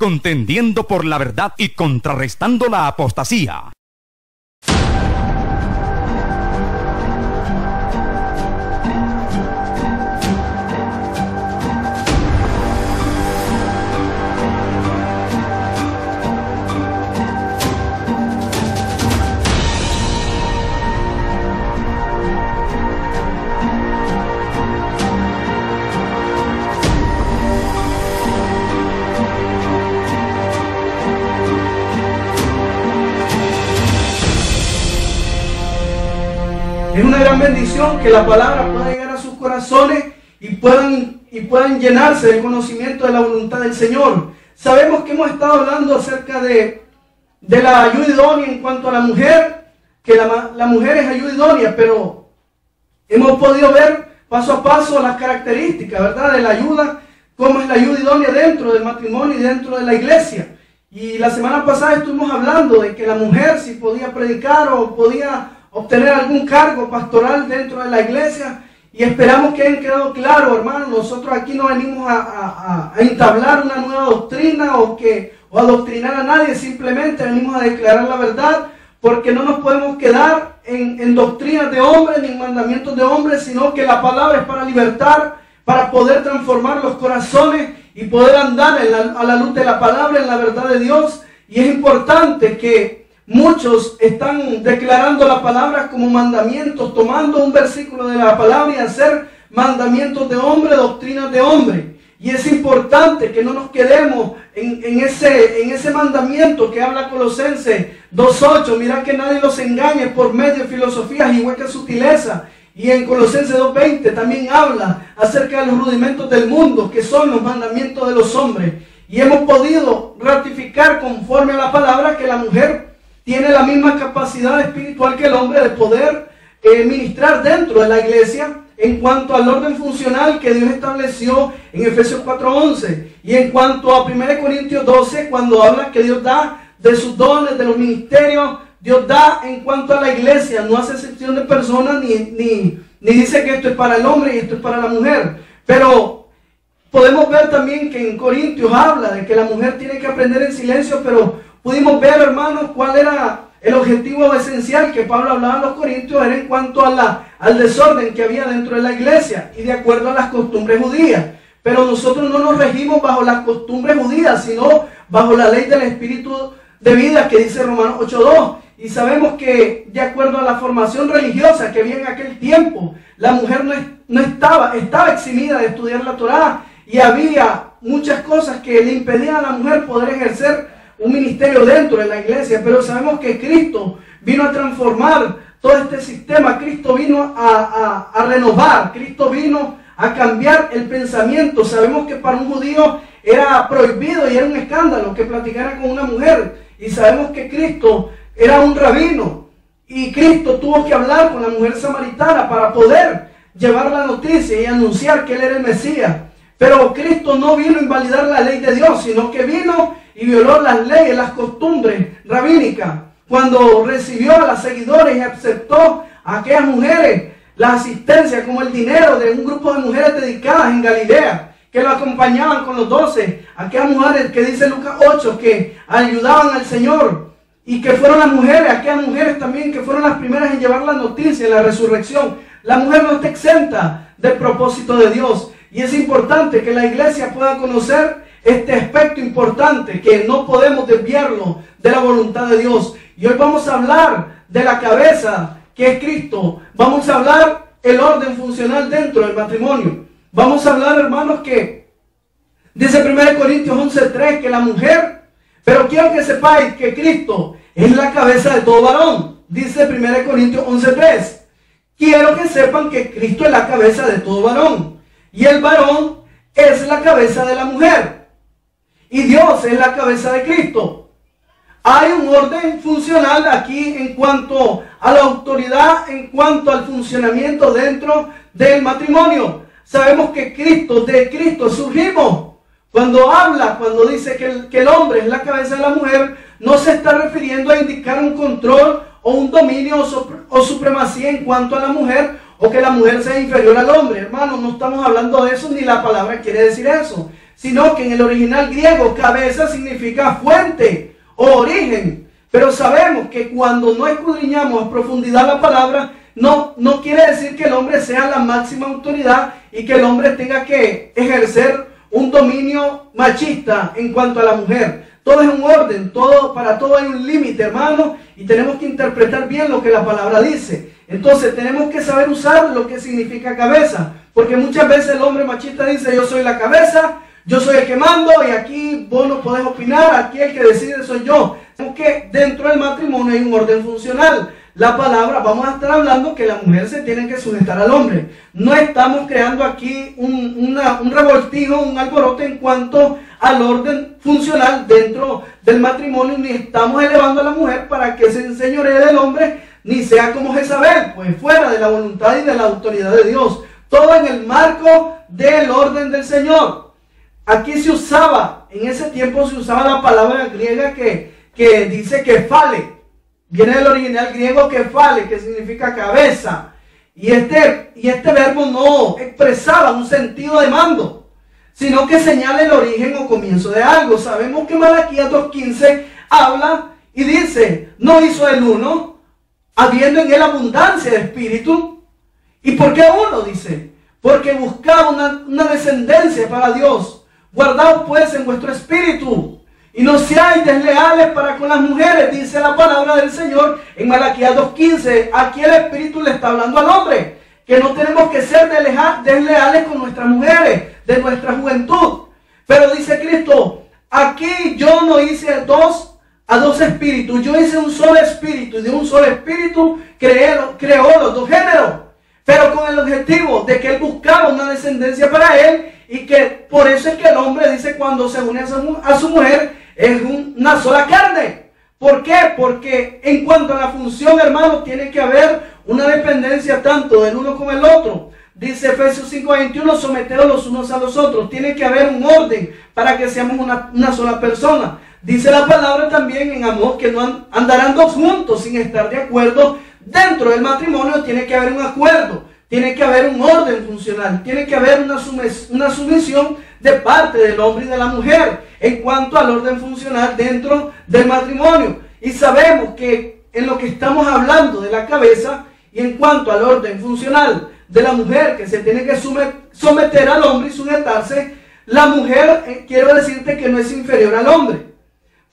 contendiendo por la verdad y contrarrestando la apostasía. Es una gran bendición que la palabra pueda llegar a sus corazones y puedan llenarse del conocimiento de la voluntad del Señor. Sabemos que hemos estado hablando acerca de la ayuda idónea en cuanto a la mujer, que la mujer es ayuda idónea, pero hemos podido ver paso a paso las características, ¿verdad?, de la ayuda, cómo es la ayuda idónea dentro del matrimonio y dentro de la iglesia. Y la semana pasada estuvimos hablando de que la mujer, si podía predicar o podía obtener algún cargo pastoral dentro de la iglesia, y esperamos que hayan quedado claros, hermanos. Nosotros aquí no venimos a entablar una nueva doctrina o a adoctrinar a nadie, simplemente venimos a declarar la verdad, porque no nos podemos quedar en doctrinas de hombres ni en mandamientos de hombres, sino que la palabra es para libertar, para poder transformar los corazones y poder andar a la luz de la palabra, en la verdad de Dios. Y es importante que muchos están declarando la palabra como mandamientos, tomando un versículo de la palabra y hacer mandamientos de hombre, doctrinas de hombre. Y es importante que no nos quedemos en ese mandamiento que habla Colosenses 2:8. Mira que nadie los engañe por medio de filosofías y huecas sutilezas. Y en Colosenses 2:20 también habla acerca de los rudimentos del mundo, que son los mandamientos de los hombres. Y hemos podido ratificar conforme a la palabra que la mujer tiene la misma capacidad espiritual que el hombre de poder ministrar dentro de la iglesia en cuanto al orden funcional que Dios estableció en Efesios 4:11. Y en cuanto a 1 Corintios 12, cuando habla que Dios da de sus dones, de los ministerios, Dios da en cuanto a la iglesia, no hace excepción de personas, ni dice que esto es para el hombre y esto es para la mujer. Pero podemos ver también que en Corintios habla de que la mujer tiene que aprender en silencio, pero pudimos ver, hermanos, cuál era el objetivo esencial que Pablo hablaba en los Corintios, era en cuanto al desorden que había dentro de la iglesia y de acuerdo a las costumbres judías. Pero nosotros no nos regimos bajo las costumbres judías, sino bajo la ley del Espíritu de vida que dice Romanos 8:2. Y sabemos que de acuerdo a la formación religiosa que había en aquel tiempo, la mujer estaba eximida de estudiar la Torá, y había muchas cosas que le impedían a la mujer poder ejercer un ministerio dentro de la iglesia. Pero sabemos que Cristo vino a transformar todo este sistema. Cristo vino a renovar, Cristo vino a cambiar el pensamiento. Sabemos que para un judío era prohibido y era un escándalo que platicara con una mujer, y sabemos que Cristo era un rabino, y Cristo tuvo que hablar con la mujer samaritana para poder llevar la noticia y anunciar que Él era el Mesías. Pero Cristo no vino a invalidar la ley de Dios, sino que vino y violó las leyes, las costumbres rabínicas, cuando recibió a las seguidores y aceptó a aquellas mujeres la asistencia como el dinero de un grupo de mujeres dedicadas en Galilea, que lo acompañaban con los 12, aquellas mujeres que dice Lucas 8, que ayudaban al Señor, y que fueron las mujeres, aquellas mujeres también que fueron las primeras en llevar la noticia de la resurrección. La mujer no está exenta del propósito de Dios, y es importante que la iglesia pueda conocer este aspecto importante, que no podemos desviarlo de la voluntad de Dios. Y hoy vamos a hablar de la cabeza, que es Cristo. Vamos a hablar el orden funcional dentro del matrimonio. Vamos a hablar, hermanos, que dice 1 Corintios 11:3 que la mujer, pero quiero que sepáis que Cristo es la cabeza de todo varón. Dice 1 Corintios 11:3. Quiero que sepan que Cristo es la cabeza de todo varón, y el varón es la cabeza de la mujer, y Dios es la cabeza de Cristo. Hay un orden funcional aquí en cuanto a la autoridad, en cuanto al funcionamiento dentro del matrimonio. Sabemos que de Cristo surgimos. Cuando dice que el hombre es la cabeza de la mujer, no se está refiriendo a indicar un control o un dominio o supremacía en cuanto a la mujer, o que la mujer sea inferior al hombre. Hermanos, no estamos hablando de eso, ni la palabra quiere decir eso. sino que en el original griego cabeza significa fuente o origen. Pero sabemos que cuando no escudriñamos a profundidad la palabra, no quiere decir que el hombre sea la máxima autoridad y que el hombre tenga que ejercer un dominio machista en cuanto a la mujer. Todo es un orden, para todo hay un límite, hermano, y tenemos que interpretar bien lo que la palabra dice. Entonces tenemos que saber usar lo que significa cabeza, porque muchas veces el hombre machista dice: yo soy la cabeza, yo soy el que mando y aquí vos no podés opinar, aquí el que decide soy yo. Porque dentro del matrimonio hay un orden funcional. La palabra, vamos a estar hablando que la mujer se tiene que sujetar al hombre. No estamos creando aquí un revoltijo, un alboroto en cuanto al orden funcional dentro del matrimonio, ni estamos elevando a la mujer para que se enseñoree del hombre, ni sea como Jezabel, pues fuera de la voluntad y de la autoridad de Dios. Todo en el marco del orden del Señor. Aquí se usaba, en ese tiempo se usaba la palabra griega que dice kefale. Viene del original griego kefale, que significa cabeza. Y este verbo no expresaba un sentido de mando, sino que señala el origen o comienzo de algo. Sabemos que Malaquías 2:15 habla y dice: no hizo el uno, habiendo en él abundancia de espíritu. ¿Y por qué uno? Dice: porque buscaba una descendencia para Dios. Guardaos pues en vuestro espíritu, y no seáis desleales para con las mujeres, dice la palabra del Señor en Malaquías 2:15. Aquí el Espíritu le está hablando al hombre, que no tenemos que ser desleales con nuestras mujeres, de nuestra juventud. Pero dice Cristo: aquí yo no hice a dos espíritus, yo hice un solo espíritu, y de un solo espíritu creó los dos géneros, pero con el objetivo de que él buscaba una descendencia para él, y que por eso es que el hombre dice cuando se une a su mujer es una sola carne. ¿Por qué? Porque en cuanto a la función, hermano, tiene que haber una dependencia tanto del uno como el otro. Dice Efesios 5:21: someteos los unos a los otros. Tiene que haber un orden para que seamos una sola persona. Dice la palabra también en Amós que no andarán dos juntos sin estar de acuerdo. Dentro del matrimonio tiene que haber un acuerdo, tiene que haber un orden funcional, tiene que haber una sumisión de parte del hombre y de la mujer en cuanto al orden funcional dentro del matrimonio. Y sabemos que en lo que estamos hablando de la cabeza y en cuanto al orden funcional de la mujer, que se tiene que someter al hombre y sujetarse, la mujer, quiero decirte que no es inferior al hombre,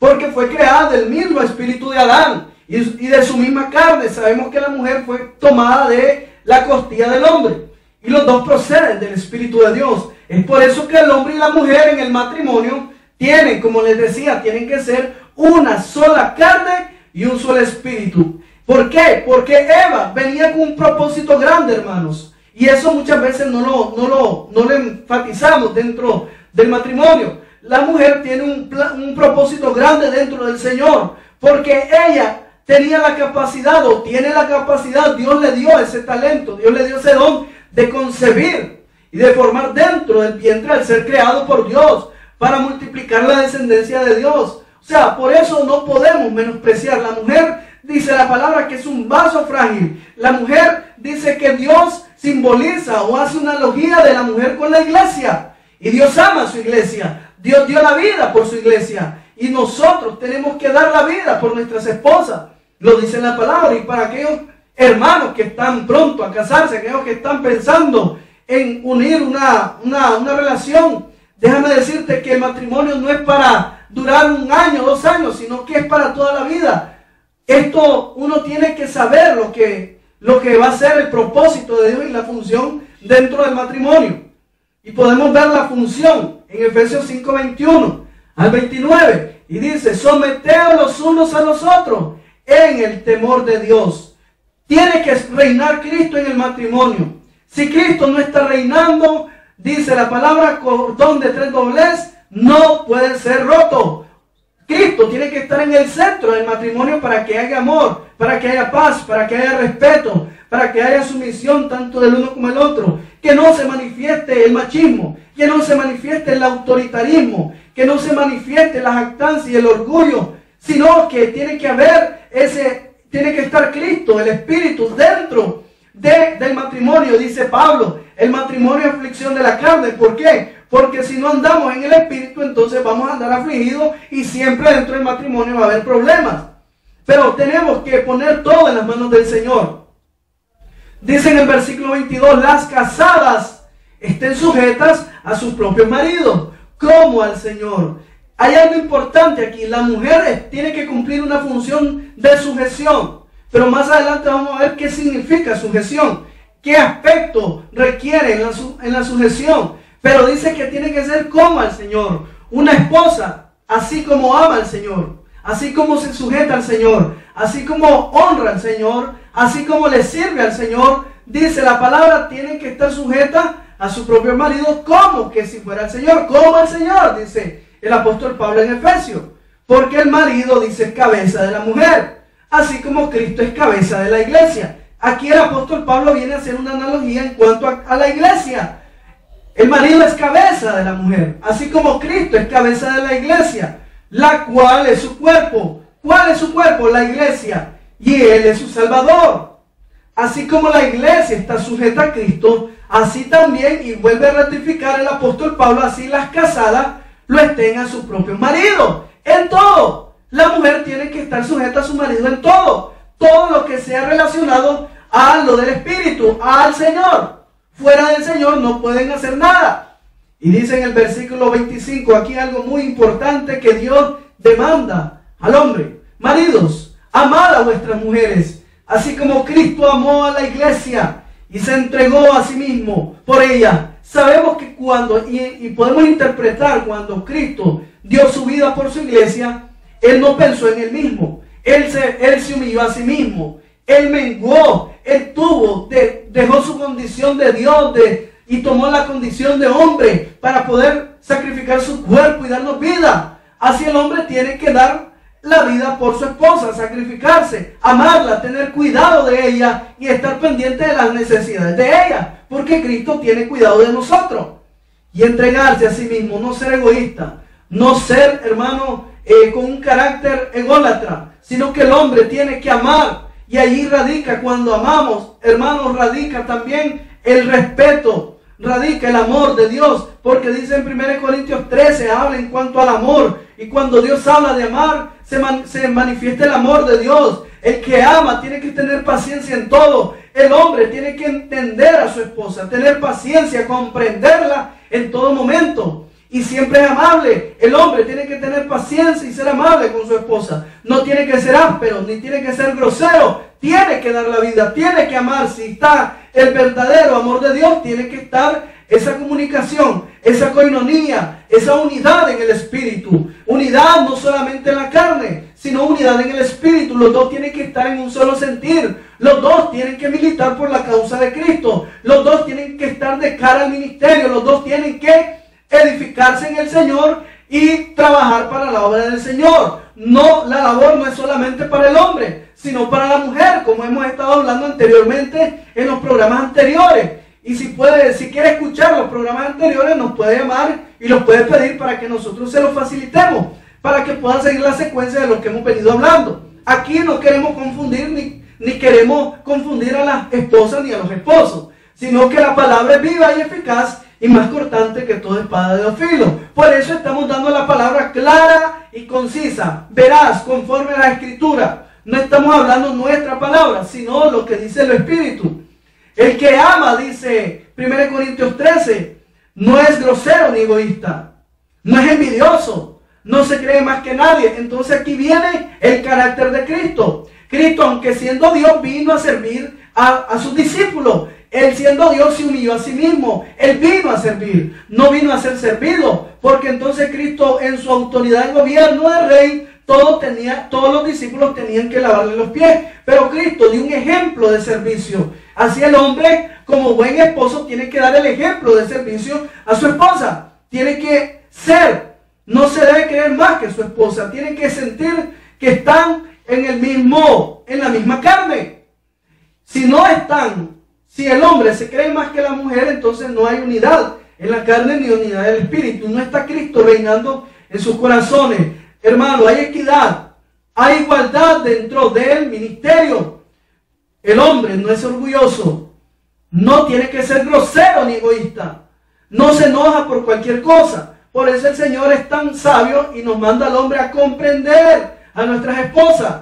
porque fue creada del mismo espíritu de Adán y de su misma carne. Sabemos que la mujer fue tomada de la costilla del hombre y los dos proceden del Espíritu de Dios. Es por eso que el hombre y la mujer en el matrimonio tienen, como les decía, tienen que ser una sola carne y un solo espíritu. ¿Por qué? Porque Eva venía con un propósito grande, hermanos, y eso muchas veces no lo enfatizamos dentro del matrimonio. La mujer tiene un propósito grande dentro del Señor, porque ella tenía la capacidad, o tiene la capacidad, Dios le dio ese talento, Dios le dio ese don de concebir y de formar dentro del vientre al ser creado por Dios, para multiplicar la descendencia de Dios. O sea, por eso no podemos menospreciar. La mujer, dice la palabra, que es un vaso frágil. La mujer dice que Dios simboliza o hace una analogía de la mujer con la iglesia. Y Dios ama a su iglesia. Dios dio la vida por su iglesia. Y nosotros tenemos que dar la vida por nuestras esposas. Lo dice la palabra. Y para aquellos hermanos que están pronto a casarse, aquellos que están pensando en unir una relación, déjame decirte que el matrimonio no es para durar 1 año, 2 años, sino que es para toda la vida. Esto uno tiene que saber lo que va a ser el propósito de Dios y la función dentro del matrimonio. Y podemos ver la función en Efesios 5:21 al 29. Y dice: someteos los unos a los otros en el temor de Dios. Tiene que reinar Cristo en el matrimonio. Si Cristo no está reinando, dice la palabra, cordón de 3 doblez no puede ser roto. Cristo tiene que estar en el centro del matrimonio para que haya amor, para que haya paz, para que haya respeto, para que haya sumisión tanto del uno como del otro. Que no se manifieste el machismo, que no se manifieste el autoritarismo, que no se manifieste la jactancia y el orgullo, sino que tiene que haber tiene que estar Cristo, el Espíritu dentro del matrimonio. Dice Pablo, el matrimonio es aflicción de la carne. ¿Por qué? porque si no andamos en el Espíritu, entonces vamos a andar afligidos y siempre dentro del matrimonio va a haber problemas. Pero tenemos que poner todo en las manos del Señor. Dice en el versículo 22, las casadas estén sujetas a sus propios maridos, como al Señor. Hay algo importante aquí, la mujer tiene que cumplir una función de sujeción, pero más adelante vamos a ver qué significa sujeción, qué aspecto requiere en la sujeción, pero dice que tiene que ser como al Señor, una esposa, así como ama al Señor, así como se sujeta al Señor, así como honra al Señor, así como le sirve al Señor, dice la palabra, tienen que estar sujetas a su propio marido como que si fuera el Señor, como el Señor, dice el apóstol Pablo en Efesios, porque el marido, dice, es cabeza de la mujer, así como Cristo es cabeza de la iglesia. Aquí el apóstol Pablo viene a hacer una analogía en cuanto a la iglesia. El marido es cabeza de la mujer, así como Cristo es cabeza de la iglesia, la cual es su cuerpo. ¿Cuál es su cuerpo? La iglesia. Y Él es su Salvador. Así como la iglesia está sujeta a Cristo, así también, y vuelve a ratificar el apóstol Pablo, así las casadas lo estén a su propio marido. En todo. La mujer tiene que estar sujeta a su marido en todo. Todo lo que sea relacionado a lo del Espíritu, al Señor. Fuera del Señor no pueden hacer nada. Y dice en el versículo 25, aquí algo muy importante que Dios demanda al hombre. Maridos, amad a vuestras mujeres, así como Cristo amó a la iglesia y se entregó a sí mismo por ella. Sabemos que cuando, y podemos interpretar cuando Cristo dio su vida por su iglesia, Él no pensó en Él mismo. Él se humilló a sí mismo. Él menguó. Él dejó su condición de Dios y tomó la condición de hombre para poder sacrificar su cuerpo y darnos vida. Así el hombre tiene que dar la vida por su esposa, sacrificarse, amarla, tener cuidado de ella y estar pendiente de las necesidades de ella, porque Cristo tiene cuidado de nosotros. Y entregarse a sí mismo, no ser egoísta, no ser, hermano, con un carácter ególatra, sino que el hombre tiene que amar, y allí radica, cuando amamos, hermanos, radica también el respeto, radica el amor de Dios, porque dice en 1 Corintios 13, habla en cuanto al amor, y cuando Dios habla de amar, se manifiesta el amor de Dios. El que ama tiene que tener paciencia en todo. El hombre tiene que entender a su esposa, tener paciencia, comprenderla en todo momento. Y siempre es amable. El hombre tiene que tener paciencia y ser amable con su esposa. No tiene que ser áspero, ni tiene que ser grosero. Tiene que dar la vida, tiene que amar. Si está el verdadero amor de Dios, tiene que estar esa comunicación, esa coinonía, esa unidad en el espíritu. Unidad no solamente en la carne, sino unidad en el espíritu. Los dos tienen que estar en un solo sentir. Los dos tienen que militar por la causa de Cristo. Los dos tienen que estar de cara al ministerio. Los dos tienen que edificarse en el Señor y trabajar para la obra del Señor. No, la labor no es solamente para el hombre, sino para la mujer, como hemos estado hablando anteriormente en los programas anteriores. Y si quiere escuchar los programas anteriores, nos puede llamar y los puede pedir para que nosotros se los facilitemos, para que puedan seguir la secuencia de lo que hemos venido hablando. Aquí no queremos confundir ni queremos confundir a las esposas ni a los esposos, sino que la palabra es viva y eficaz y más cortante que toda espada de dos filos. Por eso estamos dando la palabra clara y concisa, veraz, conforme a la Escritura. No estamos hablando nuestra palabra, sino lo que dice el Espíritu. El que ama, dice 1 Corintios 13, no es grosero ni egoísta, no es envidioso, no se cree más que nadie. Entonces aquí viene el carácter de Cristo. Cristo, aunque siendo Dios, vino a servir a sus discípulos. Él siendo Dios se humilló a sí mismo. Él vino a servir, no vino a ser servido, porque entonces Cristo en su autoridad de gobierno de rey, todos los discípulos tenían que lavarle los pies, pero Cristo dio un ejemplo de servicio. Así el hombre, como buen esposo, tiene que dar el ejemplo de servicio a su esposa. Tiene que ser, no se debe creer más que su esposa, tiene que sentir que están en la misma carne. Si no están, si el hombre se cree más que la mujer, entonces no hay unidad en la carne ni unidad del espíritu. No está Cristo reinando en sus corazones. Hermano, hay equidad, hay igualdad dentro del ministerio. El hombre no es orgulloso, no tiene que ser grosero ni egoísta, no se enoja por cualquier cosa. Por eso el Señor es tan sabio y nos manda al hombre a comprender a nuestras esposas.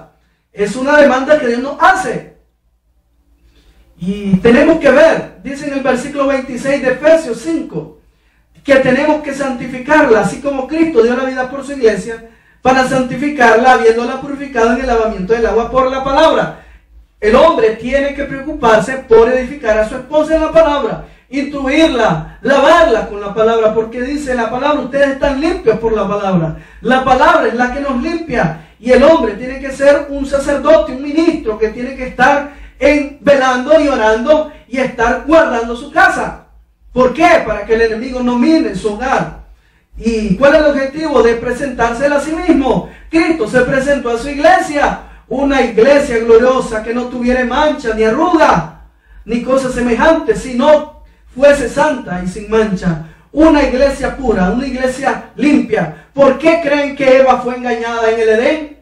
Es una demanda que Dios nos hace. Y tenemos que ver, dice en el versículo 26 de Efesios 5, que tenemos que santificarla, así como Cristo dio la vida por su iglesia, para santificarla, habiéndola purificado en el lavamiento del agua por la palabra. El hombre tiene que preocuparse por edificar a su esposa en la palabra, instruirla, lavarla con la palabra, porque dice la palabra, ustedes están limpios por la palabra. La palabra es la que nos limpia, y el hombre tiene que ser un sacerdote, un ministro, que tiene que estar velando y orando y estar guardando su casa. ¿Por qué? Para que el enemigo no mire su hogar. ¿Y cuál es el objetivo? De presentársela a sí mismo. Cristo se presentó a su iglesia, una iglesia gloriosa que no tuviera mancha, ni arruga, ni cosa semejante, sino fuese santa y sin mancha. Una iglesia pura, una iglesia limpia. ¿Por qué creen que Eva fue engañada en el Edén?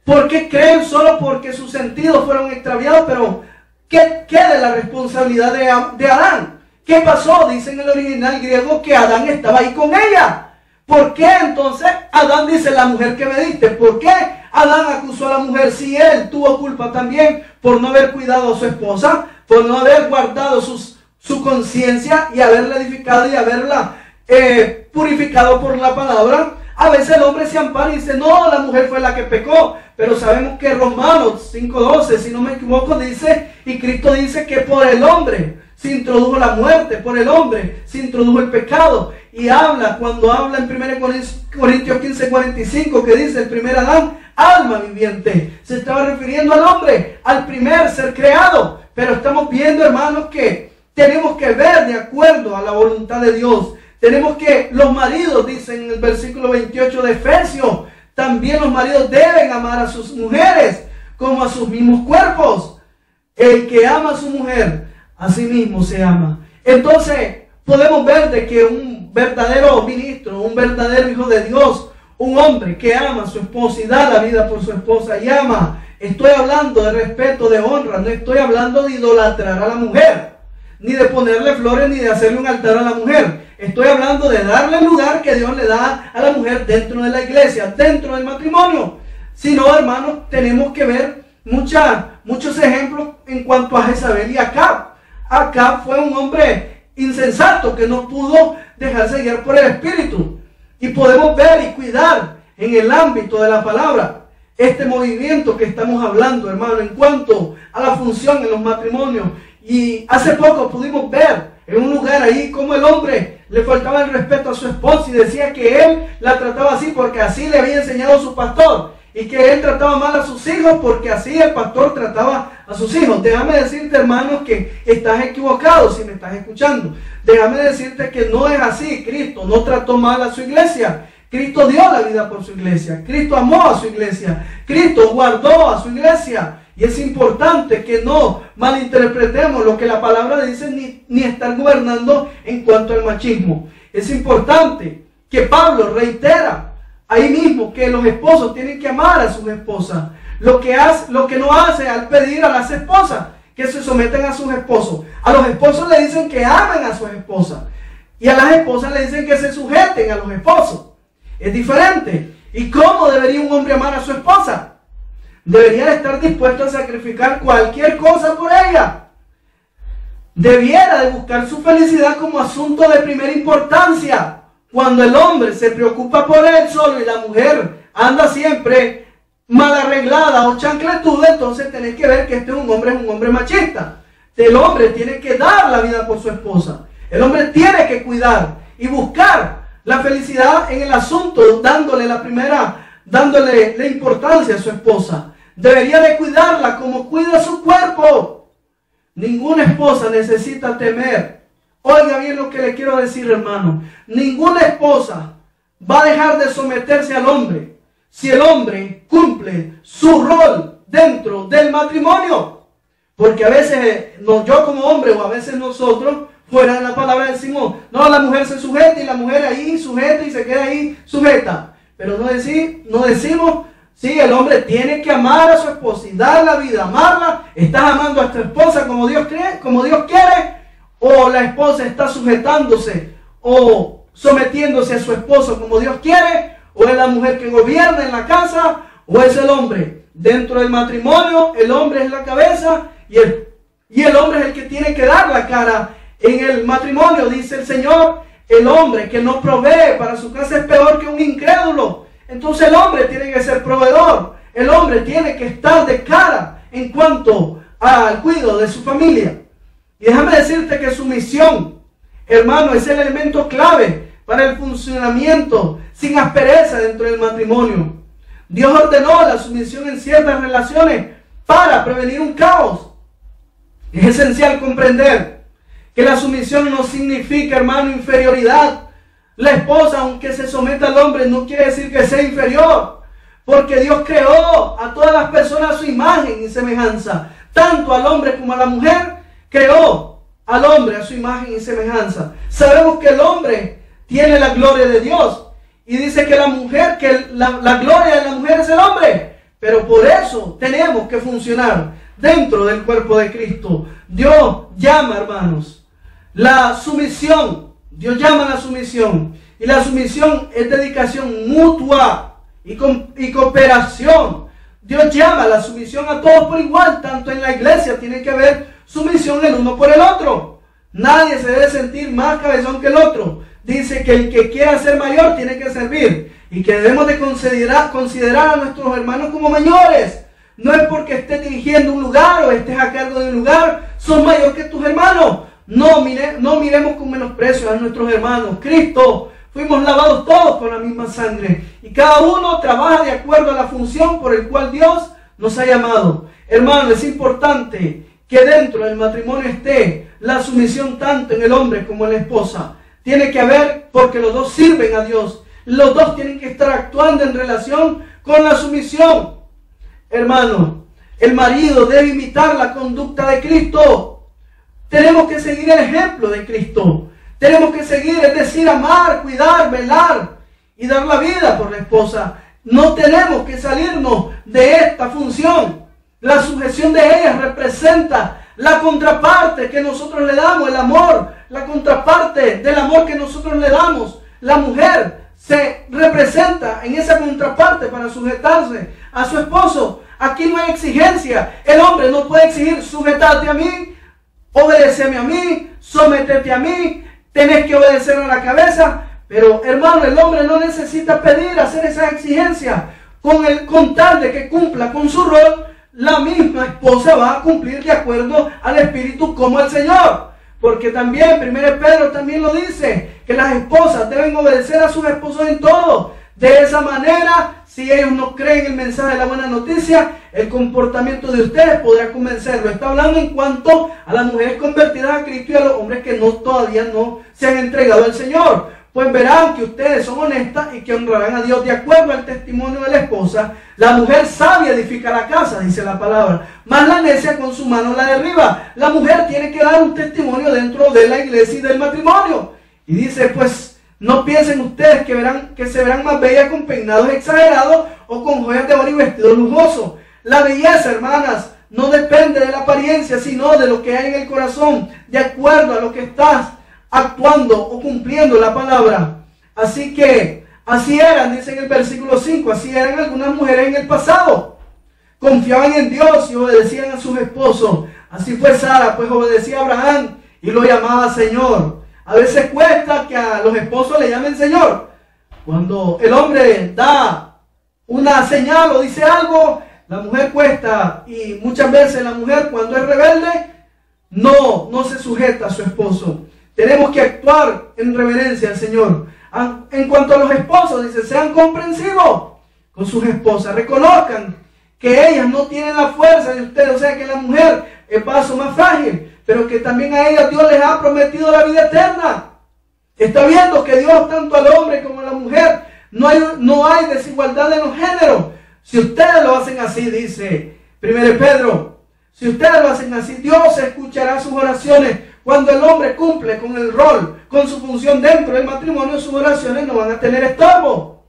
¿Por qué creen solo porque sus sentidos fueron extraviados? Pero ¿qué de la responsabilidad de Adán? ¿Qué pasó? Dice en el original griego que Adán estaba ahí con ella. ¿Por qué entonces Adán dice la mujer que me diste? ¿Por qué Adán acusó a la mujer si él tuvo culpa también por no haber cuidado a su esposa, por no haber guardado su conciencia y haberla edificado y haberla purificado por la palabra? A veces el hombre se ampara y dice, no, la mujer fue la que pecó. Pero sabemos que Romanos 5:12, si no me equivoco, dice, y Cristo dice que por el hombre se introdujo la muerte, por el hombre se introdujo el pecado. Y cuando habla en 1 Corintios 15:45, que dice el primer Adán, alma viviente, se estaba refiriendo al hombre, al primer ser creado. Pero estamos viendo, hermanos, que tenemos que ver de acuerdo a la voluntad de Dios. Tenemos que, los maridos, dicen en el versículo 28 de Efesios, también los maridos deben amar a sus mujeres como a sus mismos cuerpos. El que ama a su mujer, a sí mismo se ama. Entonces, podemos ver de que un verdadero ministro, un verdadero hijo de Dios, un hombre que ama a su esposa y da la vida por su esposa y ama. Estoy hablando de respeto, de honra, no estoy hablando de idolatrar a la mujer, ni de ponerle flores, ni de hacerle un altar a la mujer. Estoy hablando de darle el lugar que Dios le da a la mujer dentro de la iglesia, dentro del matrimonio. Si no, hermanos, tenemos que ver muchos ejemplos en cuanto a Jezabel y Acab. Acab fue un hombre insensato que no pudo dejarse guiar por el Espíritu. Y podemos ver y cuidar en el ámbito de la palabra este movimiento que estamos hablando, hermano, en cuanto a la función en los matrimonios. Y hace poco pudimos ver en un lugar ahí como el hombre le faltaba el respeto a su esposa y decía que él la trataba así porque así le había enseñado su pastor, y que él trataba mal a sus hijos porque así el pastor trataba a sus hijos. Déjame decirte, hermanos, que estás equivocado si me estás escuchando. Déjame decirte que no es así. Cristo no trató mal a su iglesia. Cristo dio la vida por su iglesia. Cristo amó a su iglesia. Cristo guardó a su iglesia. Y es importante que no malinterpretemos lo que la palabra dice, ni estar gobernando en cuanto al machismo. Es importante que Pablo reitera ahí mismo que los esposos tienen que amar a sus esposas. Lo que no hace al pedir a las esposas que se sometan a sus esposos. A los esposos le dicen que amen a sus esposas. Y a las esposas le dicen que se sujeten a los esposos. Es diferente. ¿Y cómo debería un hombre amar a su esposa? Debería estar dispuesto a sacrificar cualquier cosa por ella. Debiera de buscar su felicidad como asunto de primera importancia. Cuando el hombre se preocupa por él solo y la mujer anda siempre mal arreglada o chancletuda, entonces tenés que ver que este es un hombre machista. El hombre tiene que dar la vida por su esposa. El hombre tiene que cuidar y buscar la felicidad en el asunto, dándole la importancia a su esposa. Debería de cuidarla como cuida su cuerpo. Ninguna esposa necesita temer. Oiga bien lo que le quiero decir, hermano. Ninguna esposa va a dejar de someterse al hombre si el hombre cumple su rol dentro del matrimonio. Porque a veces, yo como hombre o a veces nosotros, fuera de la palabra decimos, no, la mujer se sujeta y la mujer ahí sujeta y se queda ahí sujeta. Pero no decimos, sí, el hombre tiene que amar a su esposa y dar la vida, amarla. ¿Estás amando a tu esposa como Dios quiere? ¿O la esposa está sujetándose o sometiéndose a su esposo como Dios quiere, o es la mujer que gobierna en la casa, o es el hombre. Dentro del matrimonio, el hombre es la cabeza y el hombre es el que tiene que dar la cara en el matrimonio. Dice el Señor, el hombre que no provee para su casa es peor que un incrédulo. Entonces el hombre tiene que ser proveedor. El hombre tiene que estar de cara en cuanto al cuidado de su familia. Y déjame decirte que su misión, hermano, es el elemento clave para el funcionamiento sin aspereza dentro del matrimonio. Dios ordenó la sumisión en ciertas relaciones para prevenir un caos. Es esencial comprender que la sumisión no significa, hermano, inferioridad. La esposa, aunque se someta al hombre, no quiere decir que sea inferior, porque Dios creó a todas las personas a su imagen y semejanza. Tanto al hombre como a la mujer, creó al hombre a su imagen y semejanza. Sabemos que el hombre tiene la gloria de Dios. Y dice que la mujer, que la gloria de la mujer es el hombre. Pero por eso tenemos que funcionar dentro del cuerpo de Cristo. Dios llama, hermanos, la sumisión. Dios llama la sumisión. Y la sumisión es dedicación mutua y cooperación. Dios llama la sumisión a todos por igual. Tanto en la iglesia tiene que haber sumisión el uno por el otro. Nadie se debe sentir más cabezón que el otro. Dice que el que quiera ser mayor tiene que servir. Y que debemos de considerar a nuestros hermanos como mayores. No es porque estés dirigiendo un lugar o estés a cargo de un lugar, son mayor que tus hermanos. No miremos con menosprecio a nuestros hermanos. Cristo, fuimos lavados todos con la misma sangre. Y cada uno trabaja de acuerdo a la función por el cual Dios nos ha llamado. Hermano, es importante que dentro del matrimonio esté la sumisión tanto en el hombre como en la esposa. Tiene que haber, porque los dos sirven a Dios. Los dos tienen que estar actuando en relación con la sumisión. Hermano, el marido debe imitar la conducta de Cristo. Tenemos que seguir el ejemplo de Cristo. Tenemos que seguir, es decir, amar, cuidar, velar y dar la vida por la esposa. No tenemos que salirnos de esta función. La sujeción de ella representa la contraparte que nosotros le damos, el amor, la contraparte del amor que nosotros le damos. La mujer se representa en esa contraparte para sujetarse a su esposo. Aquí no hay exigencia. El hombre no puede exigir, sujetarte a mí, obedéceme a mí, sométete a mí, tenés que obedecer a la cabeza. Pero hermano, el hombre no necesita pedir, hacer esa exigencia. Con tal de que cumpla con su rol, la misma esposa va a cumplir de acuerdo al Espíritu como el Señor. Porque también, 1 Pedro también lo dice, que las esposas deben obedecer a sus esposos en todo. De esa manera, si ellos no creen el mensaje de la buena noticia, el comportamiento de ustedes podrá convencerlo. Está hablando en cuanto a las mujeres convertidas a Cristo y a los hombres que todavía no se han entregado al Señor. Pues verán que ustedes son honestas y que honrarán a Dios de acuerdo al testimonio de la esposa. La mujer sabia edifica la casa, dice la palabra, mas la necia con su mano la derriba. La mujer tiene que dar un testimonio dentro de la iglesia y del matrimonio. Y dice, pues, no piensen ustedes que se verán más bellas con peinados exagerados o con joyas de oro y vestidos lujosos. La belleza, hermanas, no depende de la apariencia, sino de lo que hay en el corazón, de acuerdo a lo que estás actuando o cumpliendo la palabra. Así que, así eran, dice en el versículo 5, así eran algunas mujeres en el pasado. Confiaban en Dios y obedecían a sus esposos. Así fue Sara, pues obedecía a Abraham y lo llamaba Señor. A veces cuesta que a los esposos le llamen Señor. Cuando el hombre da una señal o dice algo, la mujer cuesta. Y muchas veces la mujer, cuando es rebelde, no se sujeta a su esposo. Tenemos que actuar en reverencia al Señor. En cuanto a los esposos, dice, sean comprensivos con sus esposas. Reconozcan que ellas no tienen la fuerza de ustedes. O sea, que la mujer es paso más frágil, pero que también a ellas Dios les ha prometido la vida eterna. Está viendo que Dios, tanto al hombre como a la mujer, no hay desigualdad en los géneros. Si ustedes lo hacen así, dice 1 Pedro, si ustedes lo hacen así, Dios escuchará sus oraciones. Cuando el hombre cumple con el rol, con su función dentro del matrimonio, sus oraciones no van a tener estorbo.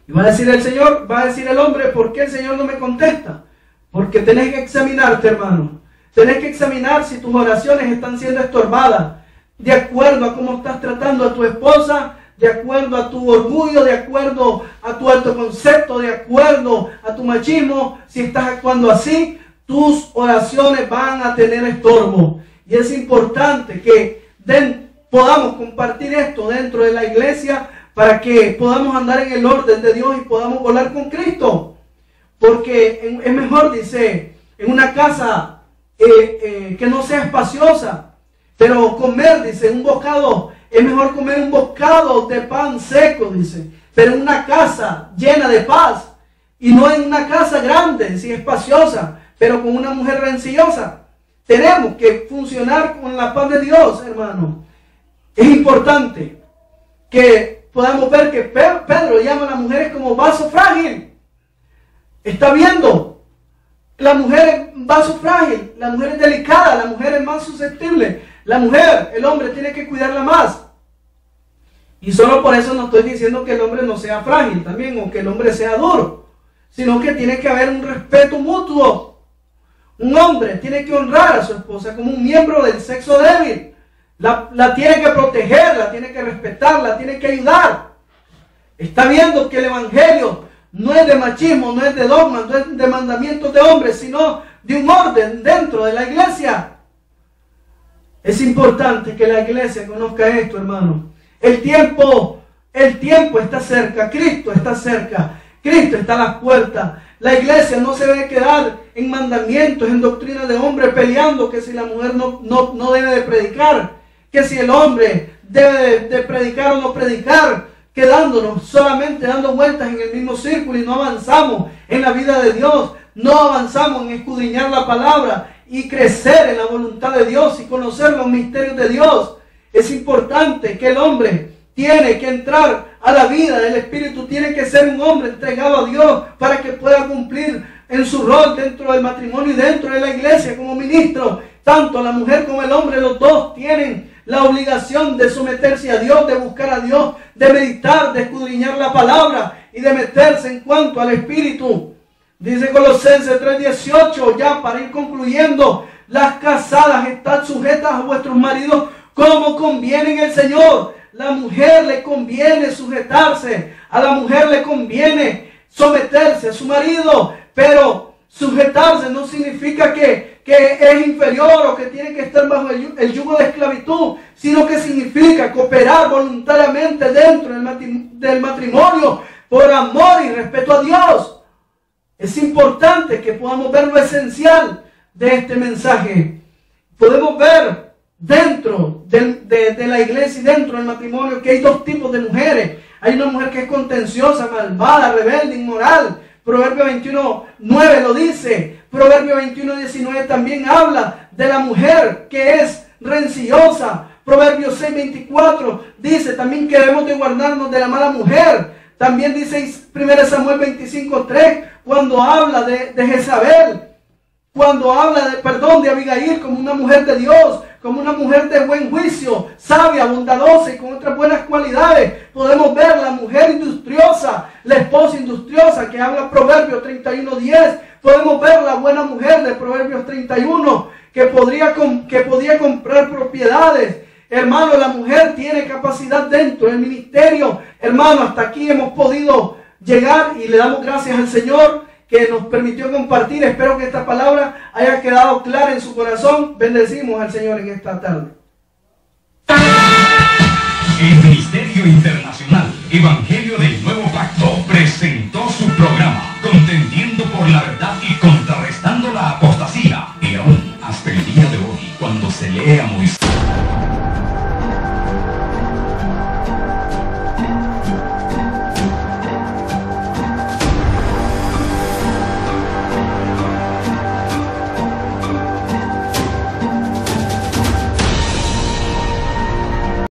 Y va a decir el Señor, va a decir el hombre, ¿por qué el Señor no me contesta? Porque tenés que examinarte, hermano. Tenés que examinar si tus oraciones están siendo estorbadas. de acuerdo a cómo estás tratando a tu esposa, de acuerdo a tu orgullo, de acuerdo a tu autoconcepto, de acuerdo a tu machismo. Si estás actuando así, tus oraciones van a tener estorbo. Y es importante que podamos compartir esto dentro de la iglesia para que podamos andar en el orden de Dios y podamos volar con Cristo. Porque es mejor, dice, en una casa que no sea espaciosa, pero comer, dice, un bocado. Es mejor comer un bocado de pan seco, dice, pero en una casa llena de paz, y no en una casa grande, si espaciosa, pero con una mujer rencillosa. Tenemos que funcionar con la paz de Dios, hermano. Es importante que podamos ver que Pedro llama a las mujeres como vaso frágil. Está viendo, la mujer es vaso frágil, la mujer es delicada, la mujer es más susceptible. La mujer, el hombre tiene que cuidarla más. Y solo por eso no estoy diciendo que el hombre no sea frágil también, o que el hombre sea duro, sino que tiene que haber un respeto mutuo. Un hombre tiene que honrar a su esposa como un miembro del sexo débil. La tiene que proteger, la tiene que respetar, la tiene que ayudar. Está viendo que el evangelio no es de machismo, no es de dogma, no es de mandamientos de hombres, sino de un orden dentro de la iglesia. Es importante que la iglesia conozca esto, hermano. El tiempo está cerca, Cristo está cerca, Cristo está a las puertas. La iglesia no se debe quedar en mandamientos, en doctrina de hombre, peleando que si la mujer no debe de predicar, que si el hombre debe de predicar o no predicar, quedándonos solamente dando vueltas en el mismo círculo y no avanzamos en la vida de Dios, no avanzamos en escudriñar la palabra y crecer en la voluntad de Dios y conocer los misterios de Dios. Es importante que el hombre tiene que entrar a la vida del Espíritu, tiene que ser un hombre entregado a Dios para que pueda cumplir en su rol dentro del matrimonio y dentro de la iglesia como ministro. Tanto la mujer como el hombre, los dos tienen la obligación de someterse a Dios, de buscar a Dios, de meditar, de escudriñar la palabra y de meterse en cuanto al Espíritu. Dice Colosenses 3:18, ya para ir concluyendo, las casadas están sujetas a vuestros maridos como conviene en el Señor. La mujer le conviene sujetarse, a la mujer le conviene someterse a su marido, pero sujetarse no significa que es inferior o que tiene que estar bajo el yugo de esclavitud, sino que significa cooperar voluntariamente dentro del matrimonio por amor y respeto a Dios. Es importante que podamos ver lo esencial de este mensaje. Podemos ver dentro de la iglesia y dentro del matrimonio que hay dos tipos de mujeres. Hay una mujer que es contenciosa, malvada, rebelde, inmoral. Proverbio 21:9 lo dice. Proverbio 21:19 también habla de la mujer que es rencillosa. Proverbio 6:24 dice también que debemos de guardarnos de la mala mujer. También dice 1 Samuel 25:3 cuando habla de Jezabel. Cuando habla de Abigail como una mujer de Dios, como una mujer de buen juicio, sabia, bondadosa y con otras buenas cualidades. Podemos ver la mujer industriosa, la esposa industriosa que habla Proverbios 31:10. Podemos ver la buena mujer de Proverbios 31 que podía comprar propiedades. Hermano, la mujer tiene capacidad dentro del ministerio. Hermano, hasta aquí hemos podido llegar y le damos gracias al Señor que nos permitió compartir. Espero que esta palabra haya quedado clara en su corazón. Bendecimos al Señor en esta tarde. El Ministerio Internacional Evangelio del Nuevo Pacto presentó su programa Contendiendo por la Verdad y Contrarrestando la Apostasía. Y aún hasta el día de hoy, cuando se lee a Moisés